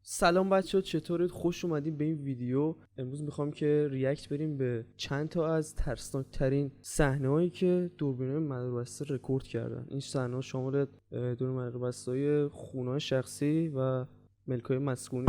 سلام بچه‌ها، چطورید؟ خوش اومدین به این ویدیو. امروز میخوام که ریاکت بریم به چند تا از ترسناکترین صحنه‌هایی که دوربین‌های مداربسته رکورد کردن. این صحنه‌ها شامل دوربین مداربسته‌های خونه‌های شخصی و ملک‌های مسکونی.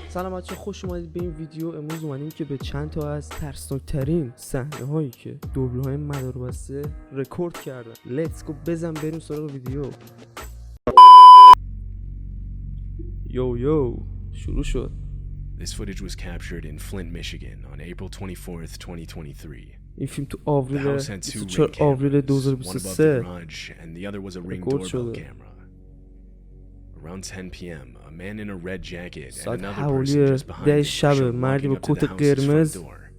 سلام بچه‌ها، خوش اومدید به این ویدیو. امروز اومدیم که به چند تا از ترسناکترین صحنه‌هایی که دوربین‌های مداربسته رکورد کردن. لیتس گو، بزن بریم سراغ ویدیو. یو شروع شد. This footage was captured in Flint, Michigan on April 24th, 2023. این فیلم تو The آوریل house had two 24 ring آوریل cameras, one above the 2023. garage and the other was a ring Record doorbell شده. camera. Around 10 p.m., a man in a red jacket and ساعت another حوالی person just behind ده him were شب shown مردی با walking up to the کت house's front قرمز door.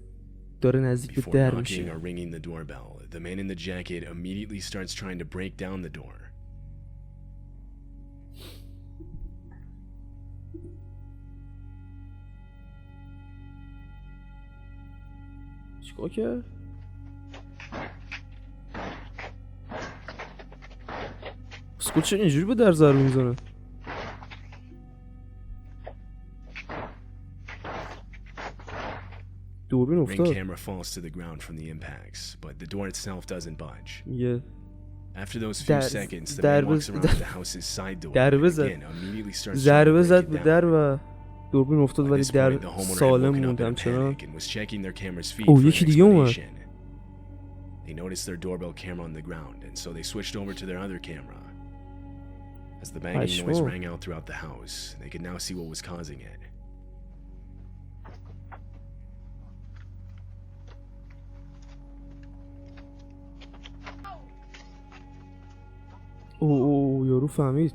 داره نزدیک به Before در knocking میشه. or ringing the doorbell, the man in the jacket immediately starts trying to break down the door. چیکار کرد؟ اسکول چرا اینجوری به در ضربه میزنه؟ دوربین Ring افتاد. camera falls to the ground from the impacts, but the door itself doesn't budge. میگه After those few در- seconds, the در man walks بز- around در- the house's side door در and بزد. again immediately starts trying to ضربه break زد it به down. در و دوربین افتاد By ولی this point, در the homeowner had سالم woken up موند in a همچنان. panic and was checking their camera's feed Oh, for an یکی دیگه اومد. explanation. They noticed their doorbell camera on the ground, and so they switched over to their other camera. As the banging noise پشمام. rang out throughout the house, they could now see what was causing it. اوه یارو فهمید.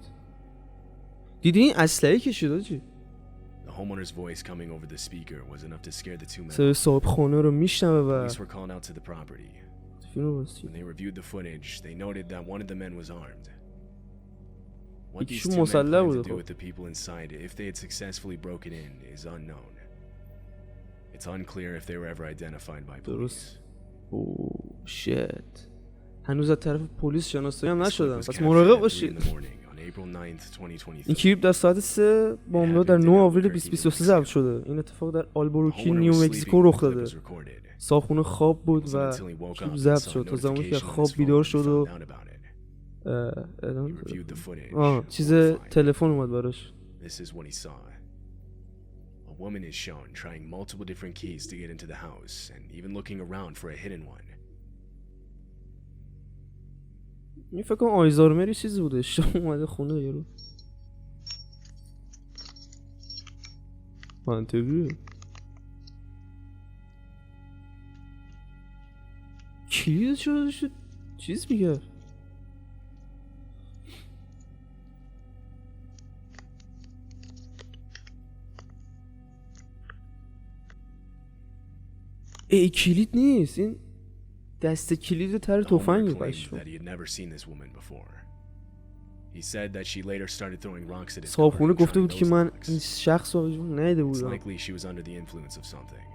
دیدی این اسلحه کشید آجی؟ The homeowner's voice coming over the speaker was enough to scare the two men. صدای صاحب خانه رو میشنوه و Police were called out to the property. فیلم رو باستی. When they reviewed the footage, they noted that one of the men was armed. What these یکیشون two men مسلح planned to بوده do خب. with the people inside if they had successfully broken in is unknown. It's unclear if they were ever identified by police. درست. اوه شت. هنوز از طرف پلیس شناسایی هم This clip نشدن. was پس captured مراقب at 3 in باشید. the morning on April 9th, 2023. این کلیپ در ساعت 3 بامداد در 9 آوریل 2023 ضبط شده. این اتفاق در آلبوروکی The homeowner نیو was مکزیکو sleeping رخ when the clip داده. was recorded. صاحب خواب It بود wasn't و until he woke کلیپ up and ضبط saw a شد. تا زمانی که notification on خواب his phone بیدار he شد و found out about it. اعلام He reviewed the footage. چیز horrified. تلفن اومد براش. This is what he saw. A woman is shown trying multiple different keys to get into the house and even looking around for a hidden one. این فکر کنم آیزارمری چیزی بوده. اومده خونه یارو. منطقیه. کلید شده شد چیز میگه. ای کلید نیست، این دست کلید تر The homeowner تفنگ claimed باشه. that he had never seen this woman before. He said that she later started throwing rocks at his car صاحب خونه and گفته trying بود که those من locks. این شخص رو ندیده It's بودم. likely she was under the influence of something.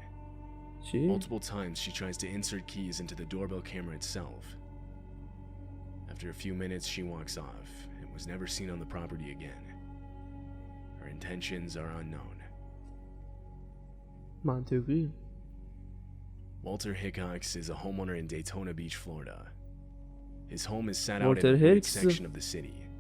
چی؟ Multiple times she tries to insert keys into the doorbell camera itself. After a few minutes she walks off and was never seen on the property again. Her intentions are unknown. منطقی. Walter Hickox is a homeowner in Daytona Beach, Florida. His home is set out in Walter a wooded Hicks. section of the city. In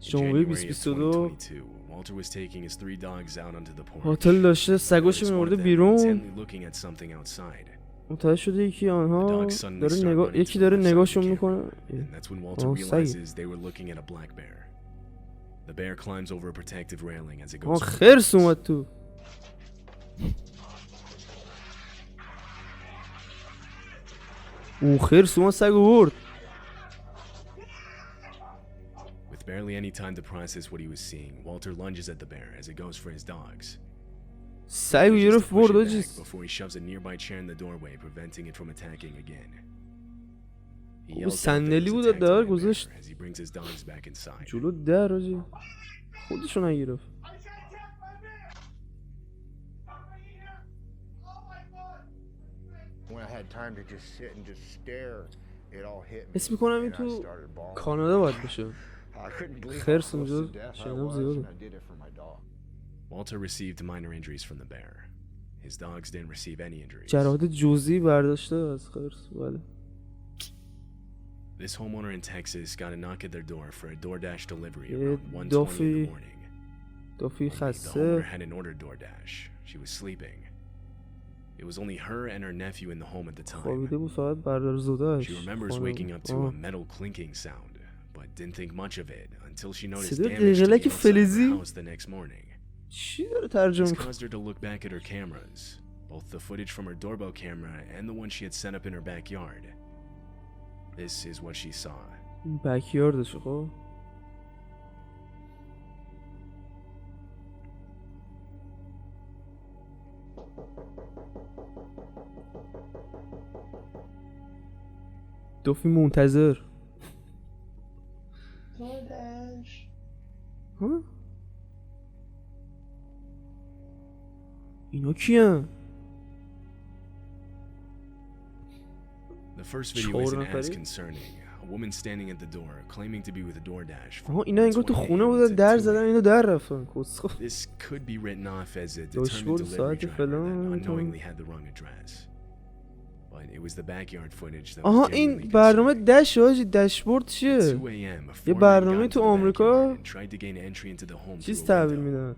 جنوبی January of 2022 2022, Walter was taking his 3 dogs out onto the porch. هتل داشته Noticed سگاشو one of میورده them بیرون. intently looking at something outside. متوجه شده یکی آنها The dogs suddenly داره start نگاه running یکی to the داره left side of the نگاهشون camera, میکنه. and that's when Walter Oh, realizes they were looking at a black bear. The bear climbs over a protective railing as it goes. خرس اومد تو. او خرس اومد سگ برد. With barely any time to process what he was seeing, Walter lunges at the bear as it goes for his dogs. سگ He گرفت to push برد it آجی. back before he shoves a nearby chair in the doorway, preventing it from attacking again. He او yells out that he صندلی was بود attacked در by a گذاشت bear as he brings his dogs back inside. جلو در آجی. خودشو نگرفت. When I had time to just sit and just stare, it all hit me. حس میکنم این and I تو started bawling. کانادا باید بشه. I I couldn't believe how خرس close اونجا to death I شنیدم was, زیاده. and I did it for my dog. Walter received minor injuries from the bear. His dogs didn't receive any injuries. جراحات جزئی برداشته از خرس. بله. This homeowner in Texas got a knock at their door for a DoorDash delivery Yeah, around 1:20 in Duffy. the morning. دافی The homeowner خسته. hadn't ordered DoorDash. She was sleeping. It was only her and her nephew in the home at the time. خوابیده بود فقط بردار زودهش. She remembers waking up to a metal clinking sound, but didn't think much of it until she noticed صدای damage to the قلقلک outside of فلزی. her house the next morning. چی داره ترجمه This می‌کنه؟ caused her to look back at her cameras, both the footage from her doorbell camera and the one she had set up in her backyard. This is what she saw. بکیاردش خب. دوفی منتظر. ها؟ اینا کیان؟ The first video چهار isn't as نفری؟ concerning. A woman standing at the door claiming to be with a DoorDash. from آها اینا انگار تو 1:20 خونه a.m. بودن to در 2 زدن a.m. اینو در رفتن کسخل. This could be written off as a داشبورد determined delivery ساعت driver فلان that unknowingly had the wrong address. But it was the backyard footage that آها was این genuinely برنامه concerning. دش آجی دشبورد At چیه؟ 2 a.m. a یه foreman برنامه got تو into the آمریکا backyard and tried to gain entry into the home چیز through a تحویل window. میدن.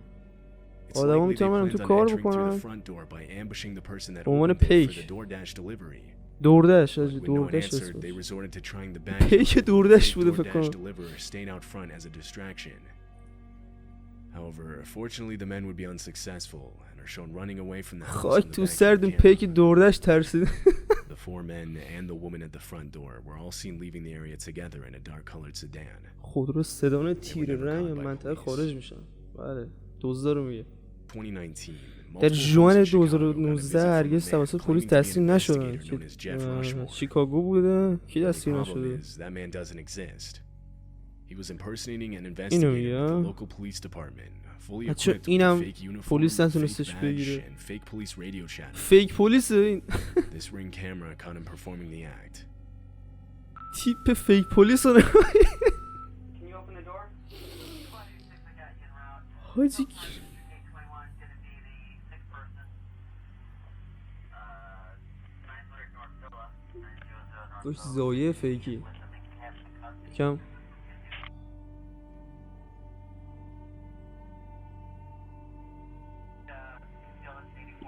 It's آدما likely they میتونن planned تو on کار entering through the بکنن. front door by ambushing the person that به عنوان opened it for پیک. the DoorDash delivery. دوردش آجی When no one دوردش answered, they اسمش. resorted to trying the پیک backyard. دوردش The بوده فکر DoorDash کنم. deliverer staying out front as a distraction. However, fortunately, the men would be unsuccessful and are shown running away from the house. خاک on the تو backyard سرد اون camera. پیک دوردش ترسید. The 4 men and the woman at the front door were all seen leaving the area together in a dark-colored sedan. خودرو سدان تیره رنگ منطقه خارج میشن. بله دزدا رو میگه. 2019. در multiple ژوئن police in Chicago got a 2019 visit from a هرگز man توسط claiming پلیس to be an دستگیر نشدن investigator که known as Jeff Rushmore. شیکاگو بوده کی The دستگیر problem نشده is that man doesn't exist. He was impersonating an اینو investigator with the میگه local police department, fully بچه equipped with a اینم fake uniform, پلیس fake نتونستش badge, بگیره and fake police radio chat. فیک پلیس این This ring camera caught him performing the act. تیپ فیک پلیس رو نگاه. Can you open the door? 26, I got you en route. حاجی 821 gonna be the sixth person. 900 North Villa. 900 North داشت Villa. زایه فیکی With the link caption custody. کم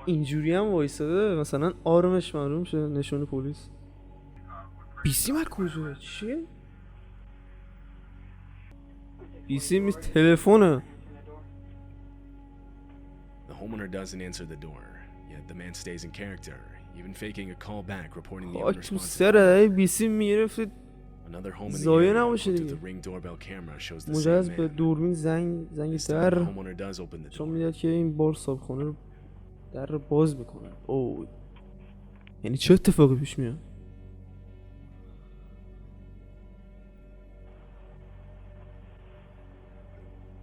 اینجوری هم وایساده مثلا آرمش معلوم شه نشون پلیس. بیسیم از کجا چیه؟ بیسیم نیست تلفنه. The homeowner doesn't answer the door, yet the man stays in character, even faking a call back reporting the خاک تو unresponsive. سره بیسیم میرفت Another home in the زایه area نباشه hooked to دیگه. the ring doorbell camera shows the مجرد same به man. دوربین زنگ This time the در homeowner does open the چون door. میداد که این بار صابخونه رو در رو باز میکنن. اوه یعنی چه اتفاقی پیش میاد؟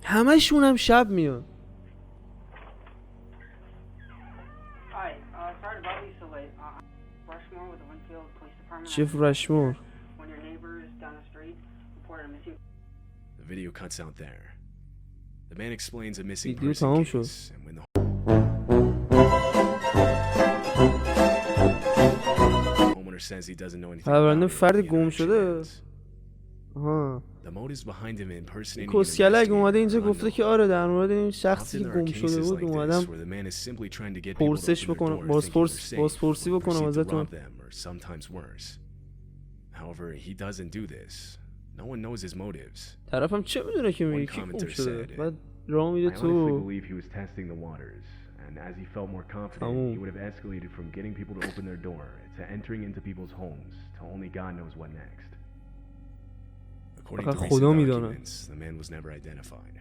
همشون هم شب میاد. Hi, sorry to bother you so late. Rushmore with the Winfield Police Department. چف رشمور. When your neighbors down the street reported a missing. The video cuts out there. The man explains a missing Video person tamam case, and when the homeowner says he doesn't know anything پرونده about it, فرد the گم interaction شده. ends. آها The motives behind him impersonating an کسکله اگه اومده investigator اینجا are گفته unknown. که آره در مورد این شخصی Often که there are گم شده cases بود like this اومدم where the man is simply trying to get people to پرسش open their بکنم door thinking they're safe, بازپرسی or بکنم proceed to ازتون. rob them, or sometimes worse. However, he doesn't do this. No one knows his motives. طرفم چه میدونه که میگه One کی گم commenter شده said, بعد راه میده I honestly تو. believe he was testing the waters, and as he felt more confident, Tamam. he would have escalated from getting people to open their door to entering into people's homes to only God knows what next. According to فقط recent خدا میدونه. documents, the man was never identified.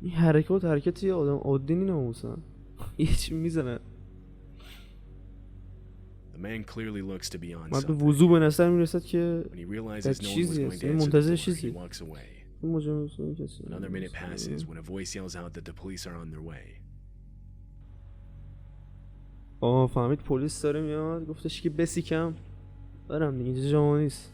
این حرکت یه آدم عادی ناموسن یه چی میزنن. The man clearly looks to be on من به something. وضوع به نظر میرسد که When he realizes no one was چیزی going هست، to این answer the منتظر door, he چیزی. walks away. این مجموعه کسی Another minute passes when a voice yells out that the police are on their way. فهمید پلیس داره میاد، گفتش که بسیکم برم دیگه، اینجا جا ما نیست.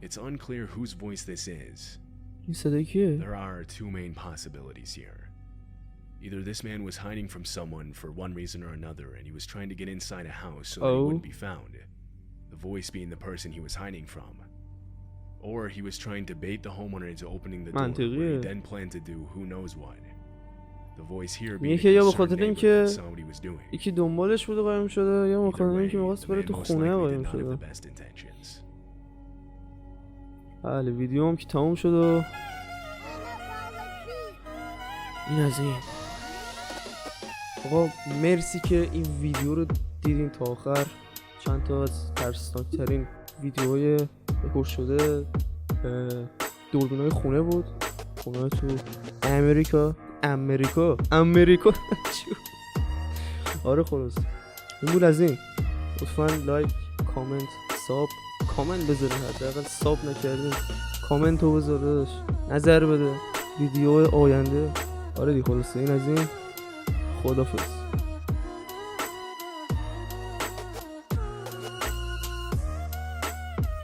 It's unclear whose voice this is. این صدای کیه؟ There are two main possibilities here. Either this man was hiding from someone for one reason or another, and he was trying to get inside a house so that he wouldn't be found, the voice being the person he was hiding from. Or he was trying to bait the homeowner into opening the door, where he منطقیه. then planned to do who knows what. The voice here being میگه که a یا به concerned خاطر neighbor اینکه that saw what he was doing. یکی دنبالش بوده قایم شده، یا به Either خاطر way, اینکه the می‌خواست بره man تو most خونه likely did قایم not have شده. the best intentions. بله ویدیو هم که تموم شد و این از این. آقا مرسی که این ویدیو رو دیدین تا آخر. چند تا از ترسناکترین ویدیوهای رکورد شده دوربینای خونه بود، خونه تو امریکا آره خلاص این بود از این. لطفا لایک، کامنت، ساب، کامنت بذارین، حداقل ساب نکردین کامنت رو بذارش، نظر بده ویدیو آینده. آره دی خلاصه این از این. خدافظ.